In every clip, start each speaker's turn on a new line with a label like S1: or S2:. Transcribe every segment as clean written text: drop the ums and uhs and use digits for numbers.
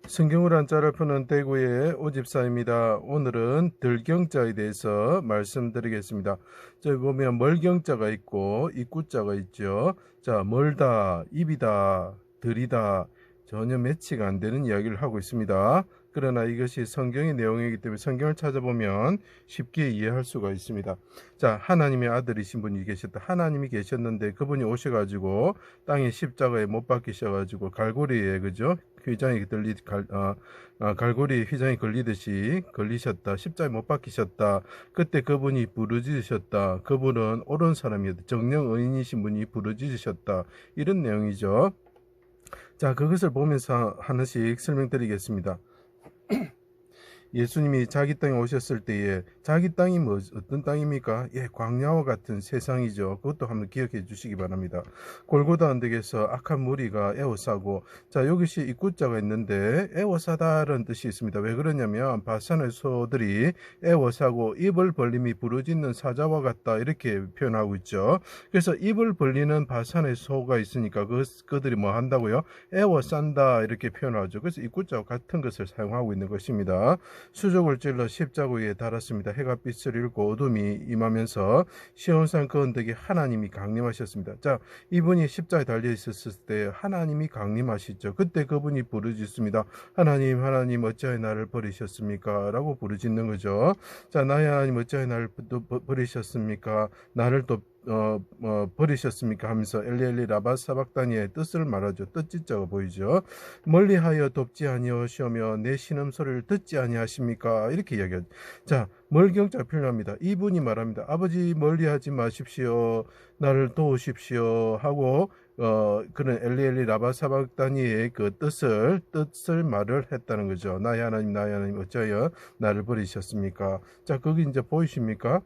S1: 성경을 한자를 푸는 대구의 오집사입니다. 오늘은 들경자에 대해서 말씀드리겠습니다. 저기 보면 멀경자가 있고 입구자가 있죠. 자, 멀다, 입이다, 들이다 전혀 매치가 안 되는 이야기를 하고 있습니다. 그러나 이것이 성경의 내용이기 때문에 성경을 찾아보면 쉽게 이해할 수가 있습니다. 자, 하나님의 아들이신 분이 계셨다. 하나님이 계셨는데 그분이 오셔가지고 땅에 십자가에 못 박히셔가지고 갈고리에 그죠? 갈고리 휘장이 걸리듯이 걸리셨다. 십자가에 못 박히셨다. 그때 그분이 부르짖으셨다. 그분은 옳은 사람이었다. 정령 의인이신 분이 부르짖으셨다. 이런 내용이죠. 자, 그것을 보면서 하나씩 설명드리겠습니다. 예수님이 자기 땅에 오셨을 때에 자기 땅이 어떤 땅입니까? 예, 광야와 같은 세상이죠. 그것도 한번 기억해 주시기 바랍니다. 골고다 언덕에서 악한 무리가 에워싸고, 자, 여기서 입구자가 있는데 에워싸다라는 뜻이 있습니다. 왜 그러냐면 바산의 소들이 에워싸고 입을 벌림이 부르짖는 사자와 같다 이렇게 표현하고 있죠. 그래서 입을 벌리는 바산의 소가 있으니까 그들이 뭐 한다고요? 에워싼다 이렇게 표현하죠. 그래서 입구자와 같은 것을 사용하고 있는 것입니다. 수족을 찔러 십자가 위에 달았습니다. 해가 빛을 잃고 어둠이 임하면서 시온산 그 언덕에 하나님이 강림하셨습니다. 자, 이분이 십자가에 달려 있었을 때 하나님이 강림하시죠. 그때 그분이 부르짖습니다. 하나님, 하나님 어찌하여 나를 버리셨습니까? 라고 부르짖는 거죠. 자, 나의 하나님 어찌하여 나를 버리셨습니까? 나를 또 버리셨습니까? 하면서 엘리엘리 라바 사박다니의 뜻을 말하죠. 뜻짓자가 보이죠. 멀리하여 돕지 아니하시며 내 신음소리를 듣지 아니하십니까? 이렇게 이야기하죠. 자, 멀경자 표현합니다. 이분이 말합니다. 아버지 멀리하지 마십시오. 나를 도우십시오. 하고 그런 엘리엘리 라바 사박다니의 그 뜻을 말을 했다는 거죠. 나의 하나님 어찌하여 나를 버리셨습니까? 자, 거기 이제 보이십니까?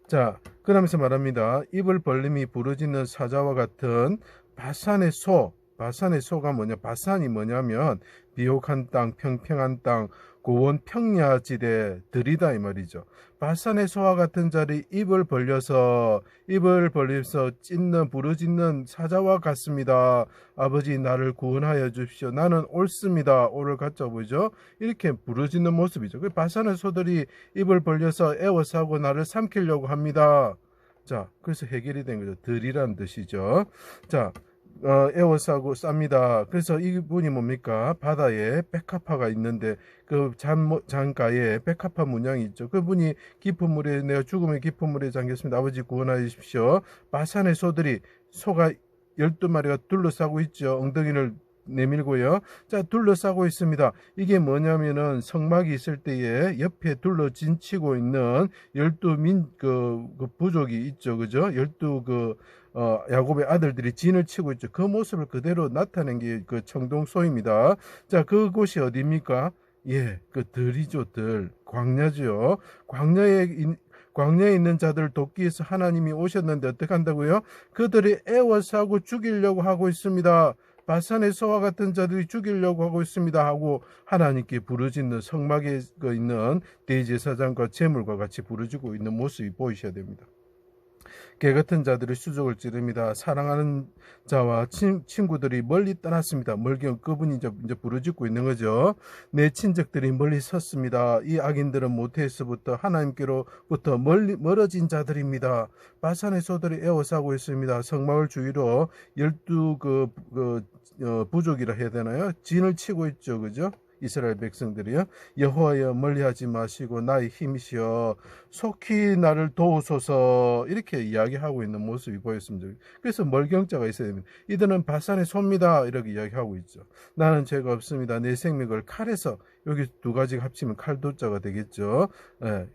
S1: 자, 그러면서 말합니다. 입을 벌림이 부르짖는 사자와 같은 바산의 소가 뭐냐? 바산이 뭐냐면 비옥한 땅, 평평한 땅, 고원 평야지대 들이다 이 말이죠. 바산의 소와 같은 자리 입을 벌려서 부르짖는 사자와 같습니다. 아버지 나를 구원하여 주십시오. 나는 옳습니다. 옳을 갖자 보이죠? 이렇게 부르짖는 모습이죠. 그 바산의 소들이 입을 벌려서 애워싸고 나를 삼키려고 합니다. 자, 그래서 해결이 된 거죠. 들이라는 뜻이죠. 자, 에워싸고 쌉니다. 그래서 이분이 뭡니까? 바다에 백합화가 있는데 그 장가에 백합화 문양이 있죠. 그분이 깊은 물에 내가 죽음의 깊은 물에 잠겼습니다. 아버지 구원하여 주십시오. 바산의 소가 12마리가 둘러싸고 있죠. 엉덩이를 내밀고요. 자, 둘러싸고 있습니다. 이게 뭐냐면은 성막이 있을 때에 옆에 둘러진치고 있는 12 부족이 있죠. 그죠? 12 야곱의 아들들이 진을 치고 있죠. 그 모습을 그대로 나타낸 게 그 청동소입니다. 자, 그곳이 어디입니까? 예, 그 들이죠, 광야죠. 광야에 있는 자들을 돕기 위해서 하나님이 오셨는데 어떻게 한다고요? 그들이 애워싸고 죽이려고 하고 있습니다. 바산의 소와 같은 자들이 죽이려고 하고 있습니다 하고 하나님께 부르짖는 성막에 있는 대제사장과 제물과 같이 부르짖고 있는 모습이 보이셔야 됩니다. 개같은 자들이 수족을 찌릅니다. 사랑하는 자와 친구들이 멀리 떠났습니다. 멀경 그분이 이제 부르짖고 있는 거죠. 내 친척들이 멀리 섰습니다. 이 악인들은 모태에서부터 하나님께로부터 멀어진 자들입니다. 바산의 소들이 에워싸고 있습니다. 성막을 주위로 12 부족이라 해야 되나요? 진을 치고 있죠. 그죠? 이스라엘 백성들이요. 여호와여 멀리하지 마시고 나의 힘이시여 속히 나를 도우소서 이렇게 이야기하고 있는 모습이 보였습니다. 그래서 멀경자가 있어야 됩니다. 이들은 바산의 소입니다 이렇게 이야기하고 있죠. 나는 죄가 없습니다. 내 생명을 칼에서 여기 두 가지가 합치면 칼도자가 되겠죠. 예.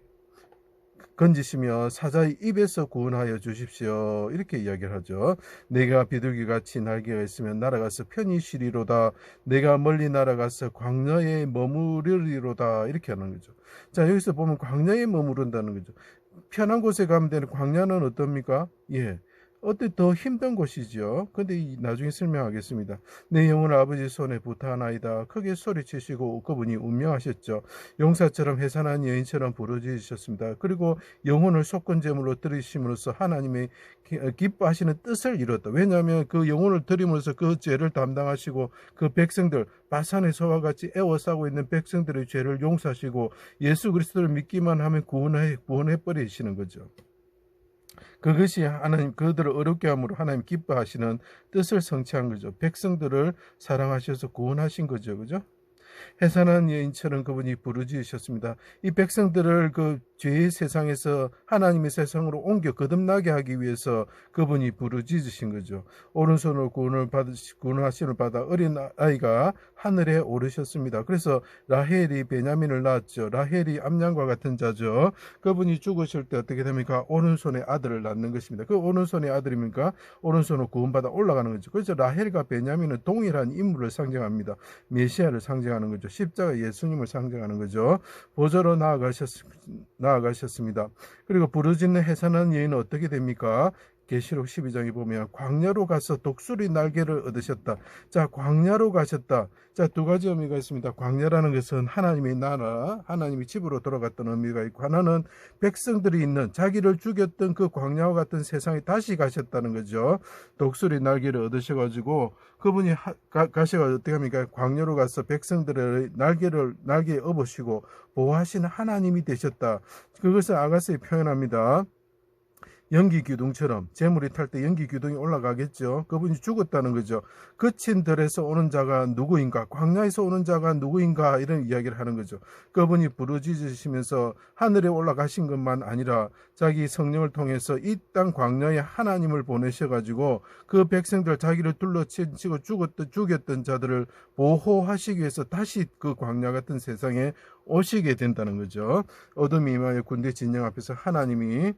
S1: 건지시며 사자의 입에서 구원하여 주십시오. 이렇게 이야기를 하죠. 내가 비둘기같이 날개가 있으면 날아가서 편히 쉬리로다. 내가 멀리 날아가서 광야에 머무르리로다. 이렇게 하는 거죠. 자, 여기서 보면 광야에 머무른다는 거죠. 편한 곳에 가면 되는 광야는 어떻습니까? 예. 어때 더 힘든 곳이지요. 근데 나중에 설명하겠습니다. 내 영혼을 아버지 손에 부탁하나이다. 크게 소리치시고 그분이 운명하셨죠. 용사처럼 해산한 여인처럼 부르짖으셨습니다. 그리고 영혼을 속건제물로 드리심으로써 하나님의 기뻐하시는 뜻을 이뤘다. 왜냐하면 그 영혼을 드림으로써 그 죄를 담당하시고 그 백성들 바산의 소와 같이 애워싸고 있는 백성들의 죄를 용서하시고 예수 그리스도를 믿기만 하면 구원해 버리시는 거죠. 그것이 하나님 그들을 어렵게 함으로 하나님 기뻐하시는 뜻을 성취한 거죠. 백성들을 사랑하셔서 구원하신 거죠. 그죠? 해산한 여인처럼 그분이 부르짖으셨습니다. 이 백성들을 그 죄의 세상에서 하나님의 세상으로 옮겨 거듭나게 하기 위해서 그분이 부르짖으신 거죠. 오른손으로 구원하심을 받아 어린 아이가 하늘에 오르셨습니다. 그래서 라헬이 베냐민을 낳았죠. 라헬이 암양과 같은 자죠. 그분이 죽으실 때 어떻게 됩니까? 오른손에 아들을 낳는 것입니다. 그 오른손의 아들입니까? 오른손으로 구원받아 올라가는 거죠. 그래서 라헬과 베냐민은 동일한 인물을 상징합니다. 메시아를 상징하는 거죠. 십자가 예수님을 상징하는 거죠. 보좌로 나아가셨습니다. 그리고 부르짖는 해산한 여인은 어떻게 됩니까? 계시록 12장에 보면 광야로 가서 독수리 날개를 얻으셨다. 자, 광야로 가셨다. 자, 두 가지 의미가 있습니다. 광야라는 것은 하나님의 나라, 하나님의 집으로 돌아갔던 의미가 있고, 하나는 백성들이 있는 자기를 죽였던 그 광야와 같은 세상에 다시 가셨다는 거죠. 독수리 날개를 얻으셔가지고 그분이 가셔가지고 어떻게 합니까? 광야로 가서 백성들의 날개에 업으시고 보호하시는 하나님이 되셨다. 그것을 아가서에 표현합니다. 연기 기둥처럼 재물이 탈 때 연기 기둥이 올라가겠죠. 그분이 죽었다는 거죠. 거친 들에서 오는 자가 누구인가? 광야에서 오는 자가 누구인가? 이런 이야기를 하는 거죠. 그분이 부르짖으시면서 하늘에 올라가신 것만 아니라 자기 성령을 통해서 이 땅 광야에 하나님을 보내셔가지고 그 백성들 자기를 둘러치고 죽였던 자들을 보호하시기 위해서 다시 그 광야 같은 세상에 오시게 된다는 거죠. 어둠이 임하여 군대 진영 앞에서 하나님이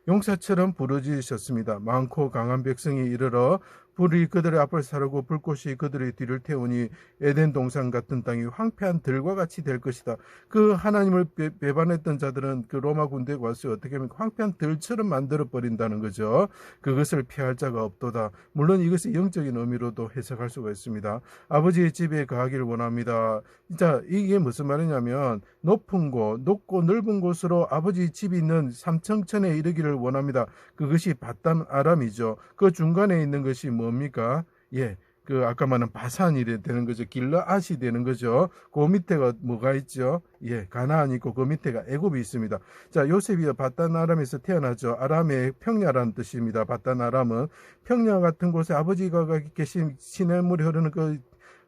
S1: 용사처럼 부르짖으셨습니다. 많고 강한 백성이 이르러 불이 그들의 앞을 사르고 불꽃이 그들의 뒤를 태우니 에덴 동산 같은 땅이 황폐한 들과 같이 될 것이다. 그 하나님을 배반했던 자들은 그 로마 군대에 와서 어떻게 하면 황폐한 들처럼 만들어 버린다는 거죠. 그것을 피할 자가 없도다. 물론 이것이 영적인 의미로도 해석할 수가 있습니다. 아버지의 집에 거하기를 원합니다. 자, 이게 무슨 말이냐면 높고 넓은 곳으로 아버지 집이 있는 삼청천에 이르기를 원합니다. 그것이 바단 아람이죠. 그 중간에 있는 것이 뭡니까? 예, 그 아까 말한 바산이 되는 거죠. 길르앗이 되는 거죠. 그 밑에가 뭐가 있죠? 예, 가나안이 있고 그 밑에가 애굽이 있습니다. 자, 요셉이 바단 아람에서 태어나죠. 아람의 평야라는 뜻입니다. 바단 아람은 평야 같은 곳에 아버지가 계신 시냇물이 흐르는 그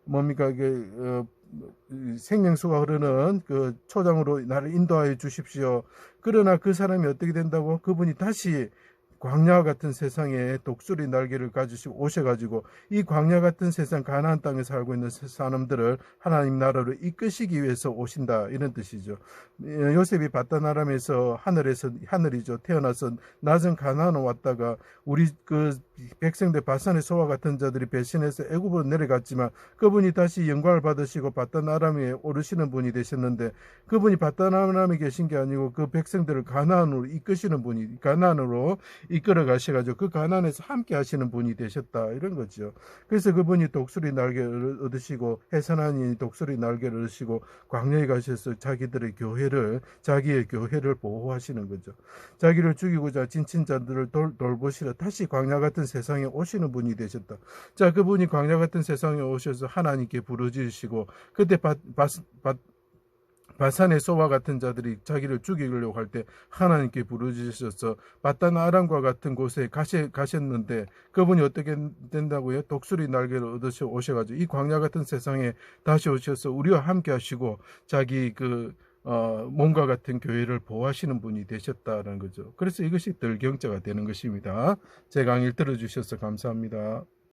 S1: 뭡니까? 생명수가 흐르는 그 초장으로 나를 인도하여 주십시오. 그러나 그 사람이 어떻게 된다고? 그분이 다시 광야 같은 세상에 독수리 날개를 가지시고 오셔가지고 이 광야 같은 세상 가나안 땅에 살고 있는 사람들을 하나님 나라로 이끄시기 위해서 오신다, 이런 뜻이죠. 요셉이 바단 아람에서 하늘이죠. 태어나서 낮은 가나안으로 왔다가 우리 그 백성들 바산의 소와 같은 자들이 배신해서 애굽으로 내려갔지만 그분이 다시 영광을 받으시고 바단 아람에 오르시는 분이 되셨는데, 그분이 바단 아람에 계신 게 아니고 그 백성들을 가나안으로 이끄시는 분이, 가나안으로 이끌어 가셔가지고 그 가나안에서 함께 하시는 분이 되셨다, 이런 거죠. 그래서 그분이 독수리 날개를 얻으시고 해산한 이인이 독수리 날개를 얻으시고 광야에 가셔서 자기의 교회를 보호하시는 거죠. 자기를 죽이고자 진친자들을 돌보시러 다시 광야 같은 세상에 오시는 분이 되셨다. 자, 그분이 광야 같은 세상에 오셔서 하나님께 부르짖으시고 그때 바산의 소와 같은 자들이 자기를 죽이려고 할 때 하나님께 부르짖으셔서 바단 아람과 같은 곳에 가셨는데 그분이 어떻게 된다고요? 독수리 날개를 얻으셔 오셔가지고 이 광야 같은 세상에 다시 오셔서 우리와 함께 하시고 자기 몸과 같은 교회를 보호하시는 분이 되셨다는 거죠. 그래서 이것이 들경자가 되는 것입니다. 제 강의를 들어주셔서 감사합니다.